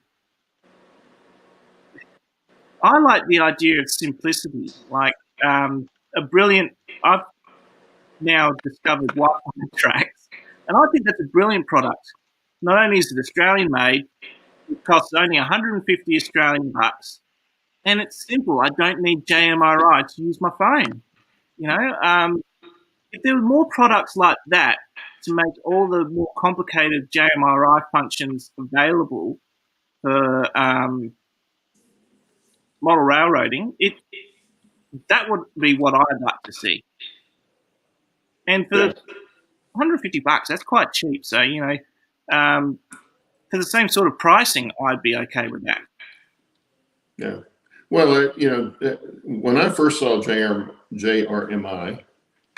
like the idea of simplicity, like a brilliant. I've now discovered Wi-Fi tracks, and I think that's a brilliant product. Not only is it Australian made, it costs only 150 Australian bucks, and it's simple. I don't need JMRI to use my phone. If there were more products like that to make all the more complicated JMRI functions available for model railroading, that would be what I'd like to see. And for 150 bucks, that's quite cheap. So, for the same sort of pricing, I'd be okay with that. Yeah. Well, when I first saw JRMI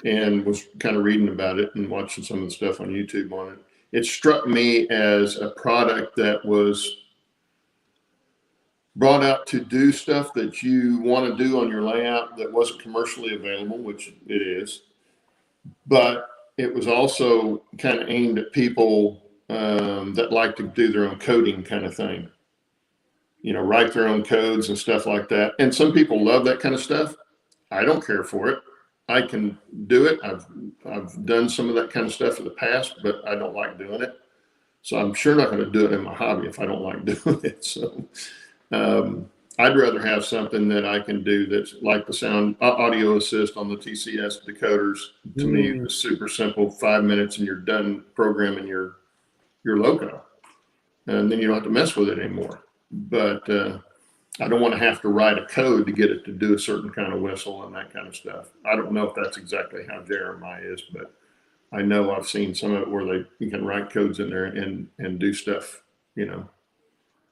and was kind of reading about it and watching some of the stuff on YouTube on it, it struck me as a product that was brought out to do stuff that you want to do on your layout that wasn't commercially available, which it is. But it was also kind of aimed at people that like to do their own coding kind of thing. Write their own codes and stuff like that. And some people love that kind of stuff. I don't care for it. I can do it. I've done some of that kind of stuff in the past, but I don't like doing it. So I'm sure not going to do it in my hobby if I don't like doing it. So I'd rather have something that I can do that's like the sound audio assist on the TCS decoders. To me, it's super simple. 5 minutes and you're done programming your loco. And then you don't have to mess with it anymore. But I don't want to have to write a code to get it to do a certain kind of whistle and that kind of stuff. I don't know if that's exactly how JRMI is, but I know I've seen some of it where you can write codes in there and do stuff, And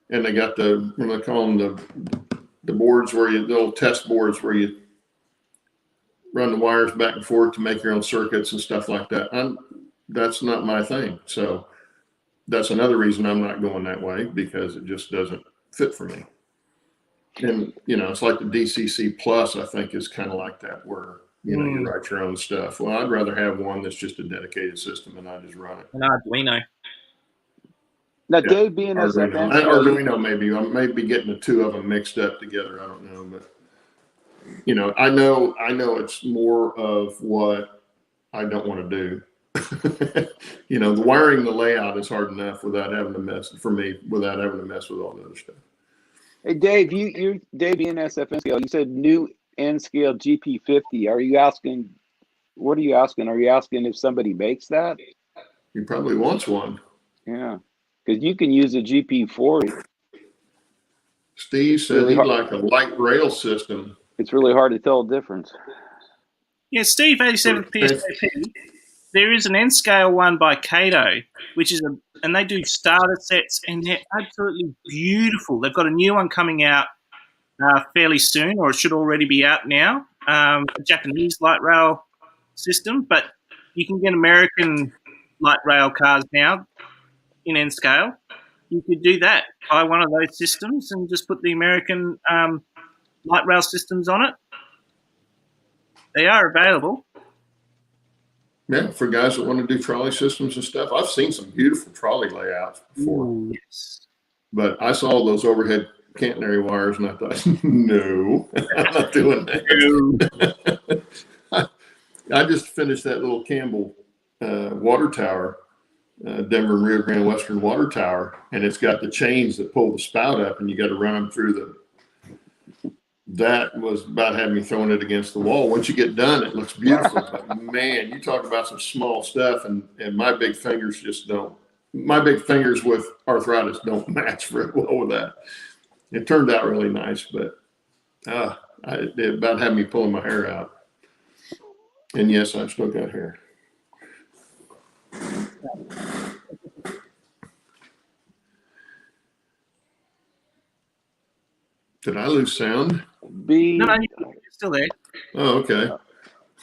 they got what do they call them, the boards the little test boards where you run the wires back and forth to make your own circuits and stuff like that. That's not my thing. So that's another reason I'm not going that way, because it just doesn't fit for me. And, it's like the DCC Plus, I think, is kind of like that, where, you write your own stuff. Well, I'd rather have one that's just a dedicated system and I just run it. An Arduino. Now, Dave, being as Arduino, maybe. I may be getting the two of them mixed up together. I don't know. But, I know it's more of what I don't want to do. You know, the wiring, the layout is hard enough without having to mess with all the other stuff. Hey, Dave, you Dave, in SFN scale, you said new N scale GP50. Are you asking? What are you asking? Are you asking if somebody makes that? He probably wants one. Yeah, because you can use a GP40. Steve said Really he'd hard. like a light rail system. It's really hard to tell the difference. Yeah, Steve 87 PSAP. There is an N scale one by Cato, which is and they do starter sets, and they're absolutely beautiful. They've got a new one coming out fairly soon, or it should already be out now. A Japanese light rail system, but you can get American light rail cars now in N scale. You could do that. Buy one of those systems and just put the American light rail systems on it. They are available. Yeah, for guys that want to do trolley systems and stuff. I've seen some beautiful trolley layouts before. Ooh, yes. But I saw those overhead catenary wires and I thought, no, I'm not doing that. I just finished that little Campbell water tower, Denver and Rio Grande Western water tower, and it's got the chains that pull the spout up and you got to run them through the. That was about having me throwing it against the wall. Once you get done, it looks beautiful. But man, you talk about some small stuff, and my big fingers just don't. My big fingers with arthritis don't match very well with that. It turned out really nice, but it about had me pulling my hair out. And yes, I've still got hair. Did I lose sound? No, you're still there. Oh, okay.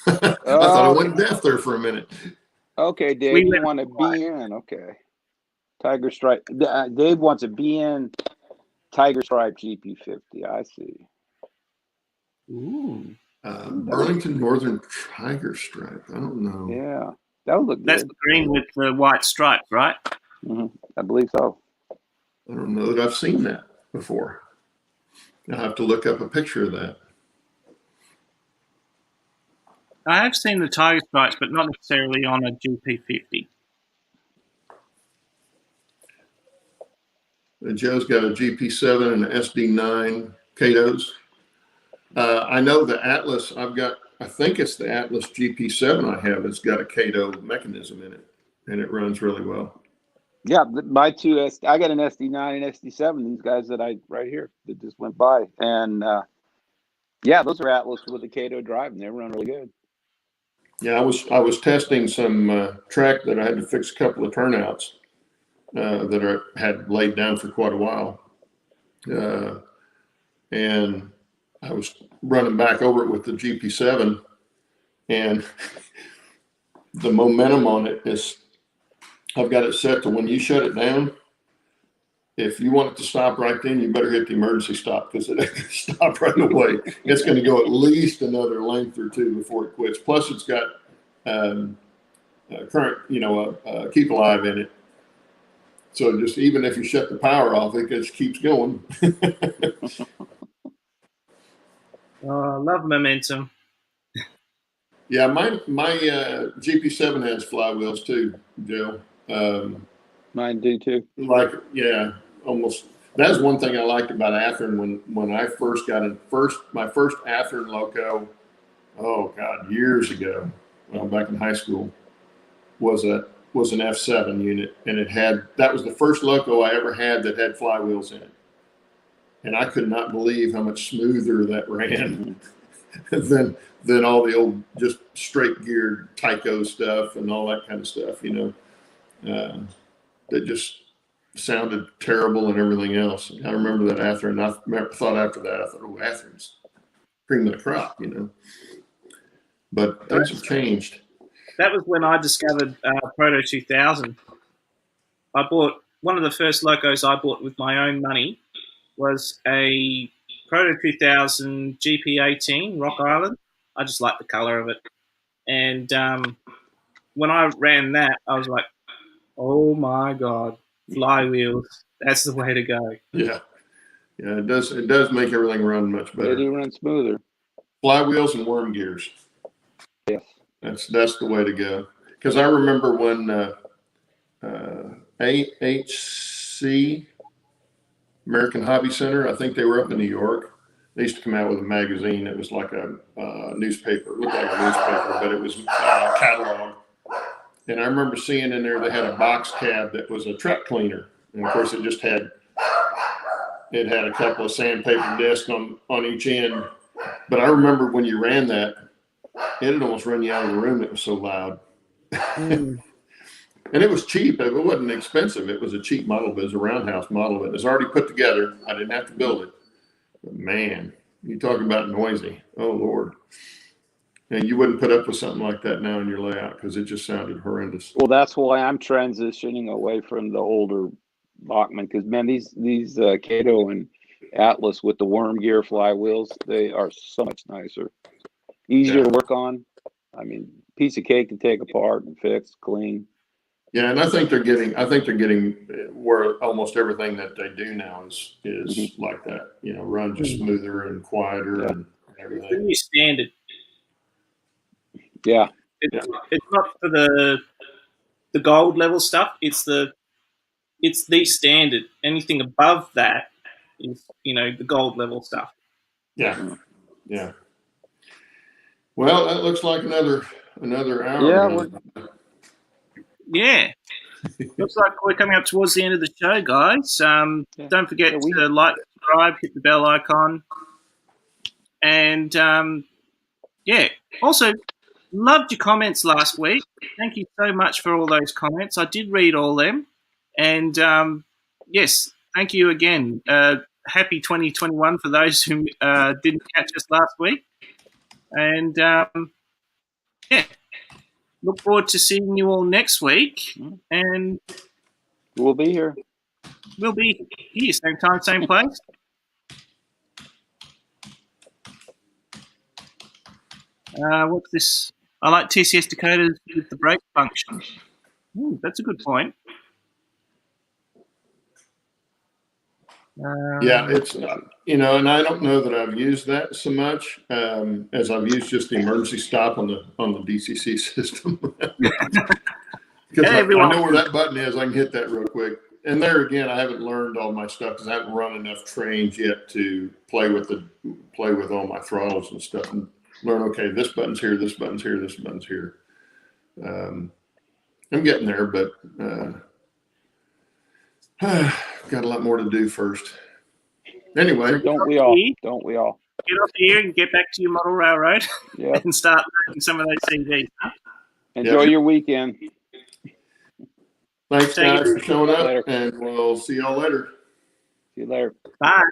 I thought I went deaf there for a minute. Okay, Dave, you want a BN? Okay. Tiger Stripe. Dave wants a BN Tiger Stripe GP50. I see. Ooh. Burlington Northern Tiger Stripe. I don't know. Yeah, that would look good. That's the green with the white stripes, right? Mm-hmm. I believe so. I don't know that I've seen that before. I'll have to look up a picture of that. I have seen the Tiger Stripes, but not necessarily on a GP50. Joe's got a GP7 and an SD9 Katos. I know the Atlas, I think it's the Atlas GP7 I have. It's got a Kato mechanism in it, and it runs really well. Yeah, my I got an SD9 and SD7. These guys that right here that just went by, and yeah, those are Atlas with a Kato drive, and they run really good. Yeah, I was testing some track that I had to fix a couple of turnouts that I had laid down for quite a while, and I was running back over it with the GP7, and the momentum on it is. I've got it set to when you shut it down, if you want it to stop right then, you better hit the emergency stop because it ain't going to stop right away. It's going to go at least another length or two before it quits. Plus, it's got current, keep alive in it. So just even if you shut the power off, it just keeps going. I love momentum. Yeah, my GP7 has flywheels too, Joe. Mine do too. Like, yeah, almost. That's one thing I liked about Athearn when I first got my first Athearn loco. Oh God, years ago, well, back in high school, was an F7 unit, and that was the first loco I ever had that had flywheels in it, and I could not believe how much smoother that ran than all the old just straight geared Tyco stuff and all that kind of stuff, that just sounded terrible and everything else. I remember that Athearn. I thought after that, I thought, oh, Athearn's cream of the crop, But things have changed. That was when I discovered Proto 2000. I bought one of the first locos I bought with my own money was a Proto 2000 GP18 Rock Island. I just liked the color of it. And when I ran that, I was like, oh my God, flywheels. That's the way to go. Yeah. Yeah, it does make everything run much better. They do run smoother. Flywheels and worm gears. Yes. That's the way to go. Because I remember when AHC, American Hobby Center, I think they were up in New York. They used to come out with a magazine. It was like a newspaper. It looked like a newspaper, but it was a catalog. And I remember seeing in there they had a box cab that was a truck cleaner. And of course, it had a couple of sandpaper discs on each end. But I remember when you ran that, it'd almost run you out of the room. It was so loud. And it was cheap. It wasn't expensive. It was a cheap model, but it was a roundhouse model. It was already put together. I didn't have to build it. But man, you talk about noisy. Oh, Lord. And you wouldn't put up with something like that now in your layout because it just sounded horrendous. Well, that's why I'm transitioning away from the older Bachmann, because, man, these Kato and Atlas with the worm gear flywheels, they are so much nicer. Easier to work on. I mean, piece of cake to take apart and fix, clean. Yeah, and I think they're getting where almost everything that they do now is like that. You know, run just smoother and quieter and everything. It's the new standard. Yeah. It's not for the gold level stuff. It's the standard. Anything above that is, the gold level stuff. Yeah. Yeah. Well, that looks like another hour. Yeah. Yeah. Looks like we're coming up towards the end of the show, guys. Don't forget to like, subscribe, hit the bell icon. And, also, loved your comments last week. Thank you so much for all those comments. I did read all them. And, yes, thank you again. Happy 2021 for those who didn't catch us last week. And, look forward to seeing you all next week. And we'll be here. We'll be here, same time, same place. What's this? I like TCS Dakotas with the brake function. That's a good point. Yeah, it's and I don't know that I've used that so much as I've used just the emergency stop on the DCC system. Because I know where that button is. I can hit that real quick. And there again, I haven't learned all my stuff because I haven't run enough trains yet to play with all my throttles and stuff and learn. Okay, this button's here, this button's here, this button's here. I'm getting there, but got a lot more to do first. Anyway, don't we all? Get off here and get back to your model railroad and start learning some of those CVs. Huh? Enjoy your weekend. Thanks, guys, for showing up, and we'll see y'all later. See you later. Bye.